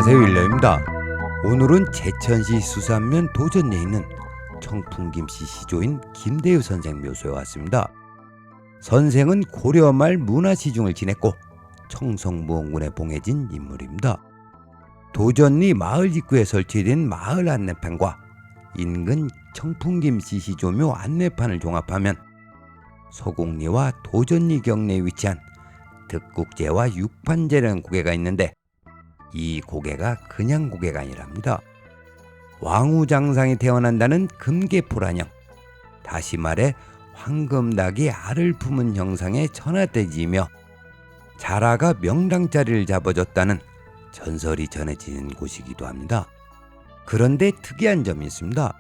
안녕하세요, 일러입니다. 오늘은 제천시 수산면 도전리에 있는 청풍김씨 시조인 김대유 선생 묘소에 왔습니다. 선생은 고려 말 문화시중을 지냈고 청성무원군에 봉해진 인물입니다. 도전리 마을 입구에 설치된 마을 안내판과 인근 청풍김씨 시조묘 안내판을 종합하면 소곡리와 도전리 경내에 위치한 득국제와 육판제라는 고개가 있는데 이 고개가 그냥 고개가 아니랍니다. 왕후장상이 태어난다는 금계포란형, 다시 말해 황금닭이 알을 품은 형상의 천하대지이며 자라가 명당자리를 잡아줬다는 전설이 전해지는 곳이기도 합니다. 그런데 특이한 점이 있습니다.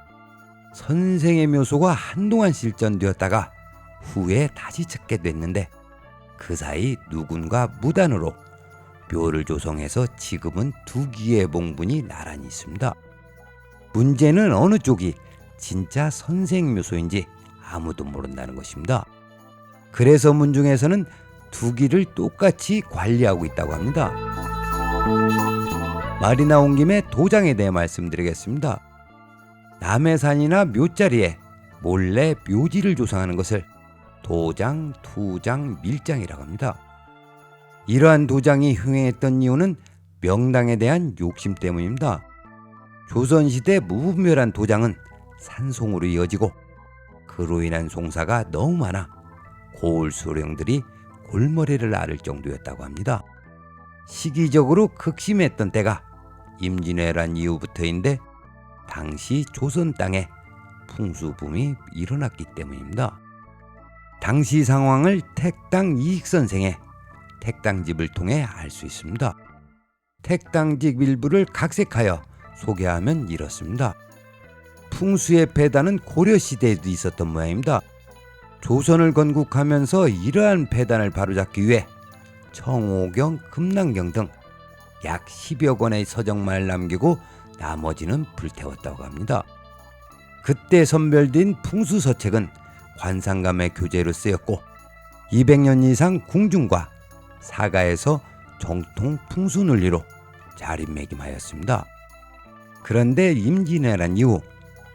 선생의 묘소가 한동안 실전되었다가 후에 다시 찾게 됐는데 그 사이 누군가 무단으로 묘를 조성해서 지금은 두 기의 봉분이 나란히 있습니다. 문제는 어느 쪽이 진짜 선생 묘소인지 아무도 모른다는 것입니다. 그래서 문중에서는 두 기를 똑같이 관리하고 있다고 합니다. 말이 나온 김에 도장에 대해 말씀드리겠습니다. 남의 산이나 묘자리에 몰래 묘지를 조성하는 것을 도장, 투장, 밀장이라고 합니다. 이러한 도장이 흉행했던 이유는 명당에 대한 욕심 때문입니다. 조선시대 무분별한 도장은 산송으로 이어지고 그로 인한 송사가 너무 많아 고을 수령들이 골머리를 앓을 정도였다고 합니다. 시기적으로 극심했던 때가 임진왜란 이후부터인데 당시 조선 땅에 풍수붐이 일어났기 때문입니다. 당시 상황을 택당 이익선생의 택당집을 통해 알 수 있습니다. 택당집 일부를 각색하여 소개하면 이렇습니다. 풍수의 폐단은 고려시대에도 있었던 모양입니다. 조선을 건국하면서 이러한 폐단을 바로잡기 위해 청오경, 금난경 등 약 10여 권의 서적만을 남기고 나머지는 불태웠다고 합니다. 그때 선별된 풍수서책은 관상감의 교재로 쓰였고 200년 이상 궁중과 사가에서 정통 풍수논리로 자리매김하였습니다. 그런데 임진왜란 이후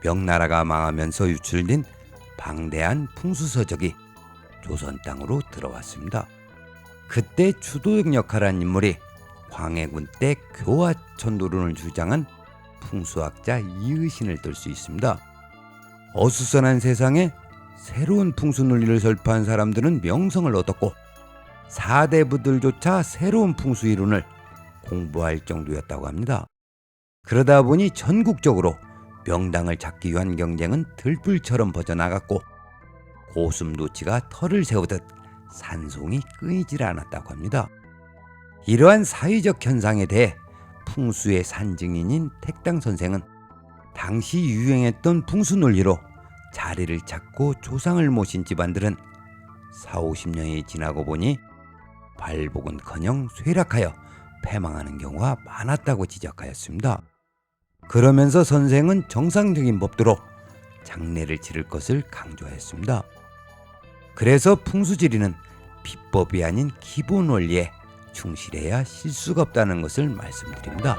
명나라가 망하면서 유출된 방대한 풍수서적이 조선 땅으로 들어왔습니다. 그때 추도역 역할한 인물이 광해군 때 교화천도론을 주장한 풍수학자 이의신을 들 수 있습니다. 어수선한 세상에 새로운 풍수논리를 설파한 사람들은 명성을 얻었고 4대 부들조차 새로운 풍수 이론을 공부할 정도였다고 합니다. 그러다 보니 전국적으로 명당을 찾기 위한 경쟁은 들불처럼 퍼져나갔고 고슴도치가 털을 세우듯 산송이 끊이질 않았다고 합니다. 이러한 사회적 현상에 대해 풍수의 산증인인 택당 선생은 당시 유행했던 풍수 논리로 자리를 찾고 조상을 모신 집안들은 40-50년이 지나고 보니 발복은커녕 쇠락하여 패망하는 경우가 많았다고 지적하였습니다. 그러면서 선생은 정상적인 법도로 장례를 치를 것을 강조하였습니다. 그래서 풍수지리는 비법이 아닌 기본 원리에 충실해야 실수가 없다는 것을 말씀드립니다.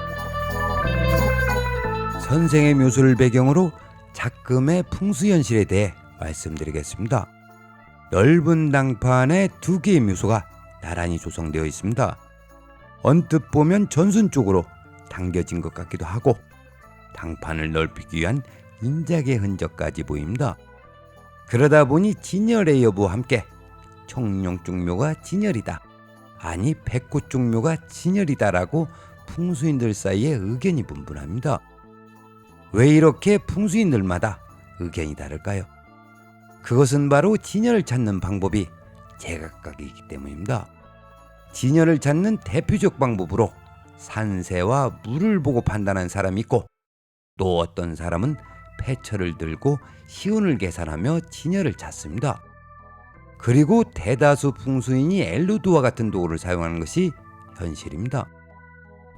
선생의 묘소를 배경으로 작금의 풍수현실에 대해 말씀드리겠습니다. 넓은 당판에 두 개의 묘소가 나란히 조성되어 있습니다. 언뜻 보면 전순 쪽으로 당겨진 것 같기도 하고 당판을 넓히기 위한 인작의 흔적까지 보입니다. 그러다 보니 진열의 여부와 함께 청룡중묘가 진열이다, 아니 백호중묘가 진열이다라고 풍수인들 사이에 의견이 분분합니다. 왜 이렇게 풍수인들마다 의견이 다를까요? 그것은 바로 진열을 찾는 방법이 제각각이기 때문입니다. 진열을 찾는 대표적 방법으로 산세와 물을 보고 판단한 사람이 있고 또 어떤 사람은 패처를 들고 시운을 계산하며 진열을 찾습니다. 그리고 대다수 풍수인이 엘루드와 같은 도구를 사용하는 것이 현실입니다.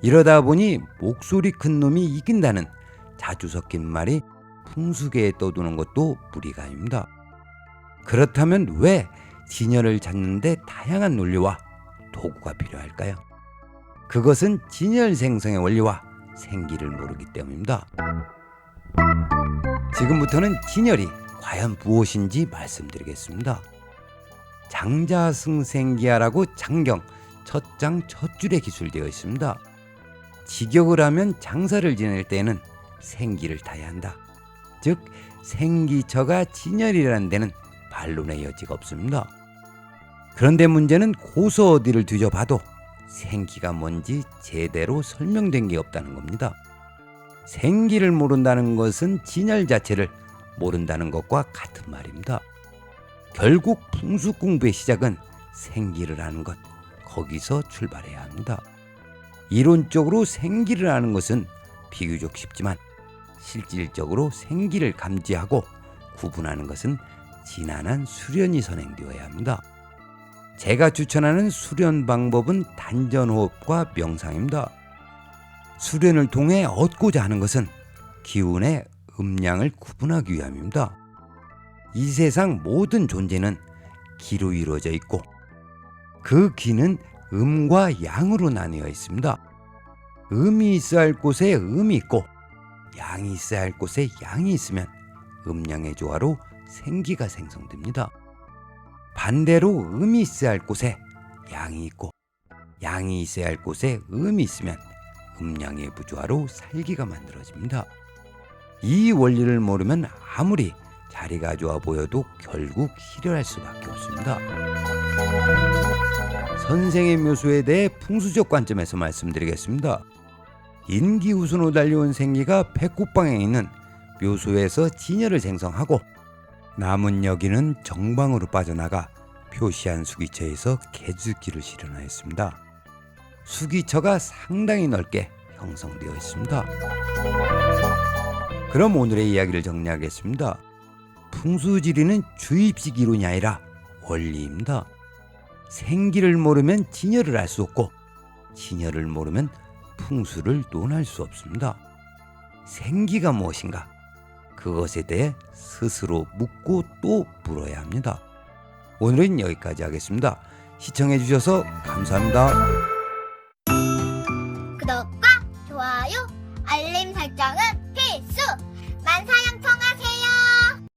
이러다 보니 목소리 큰 놈이 이긴다는 자주 섞인 말이 풍수계에 떠도는 것도 무리가 아닙니다. 그렇다면 왜 진열을 찾는데 다양한 논리와 도구가 필요할까요? 그것은 진열 생성의 원리와 생기를 모르기 때문입니다. 지금부터는 진열이 과연 무엇인지 말씀드리겠습니다. 장자승생기하라고 장경 첫 장 첫 줄에 기술되어 있습니다. 직역을 하면 장사를 지낼 때에는 생기를 타야 한다. 즉 생기처가 진열이라는 데는 반론의 여지가 없습니다. 그런데 문제는 고서 어디를 뒤져봐도 생기가 뭔지 제대로 설명된 게 없다는 겁니다. 생기를 모른다는 것은 진열 자체를 모른다는 것과 같은 말입니다. 결국 풍수 공부의 시작은 생기를 아는 것, 거기서 출발해야 합니다. 이론적으로 생기를 아는 것은 비교적 쉽지만 실질적으로 생기를 감지하고 구분하는 것은 지난한 수련이 선행되어야 합니다. 제가 추천하는 수련 방법은 단전호흡과 명상입니다. 수련을 통해 얻고자 하는 것은 기운의 음양을 구분하기 위함입니다. 이 세상 모든 존재는 기로 이루어져 있고 그 기는 음과 양으로 나뉘어 있습니다. 음이 있어야 할 곳에 음이 있고 양이 있어야 할 곳에 양이 있으면 음양의 조화로 생기가 생성됩니다. 반대로 음이 있어야 할 곳에 양이 있고 양이 있어야 할 곳에 음이 있으면 음양의 부조화로 살기가 만들어집니다. 이 원리를 모르면 아무리 자리가 좋아 보여도 결국 실현할 수밖에 없습니다. 선생의 묘수에 대해 풍수적 관점에서 말씀드리겠습니다. 인기우순으로 달려온 생기가 백곡방에 있는 묘수에서 진열을 생성하고 남은 여기는 정방으로 빠져나가 표시한 수기처에서 개주기를 실현하였습니다. 수기처가 상당히 넓게 형성되어 있습니다. 그럼 오늘의 이야기를 정리하겠습니다. 풍수지리는 주입식 이론이 아니라 원리입니다. 생기를 모르면 진열을 알 수 없고 진열을 모르면 풍수를 논할 수 없습니다. 생기가 무엇인가? 그것에 대해 스스로 묻고 또 물어야 합니다. 오늘은 여기까지 하겠습니다. 시청해 주셔서 감사합니다.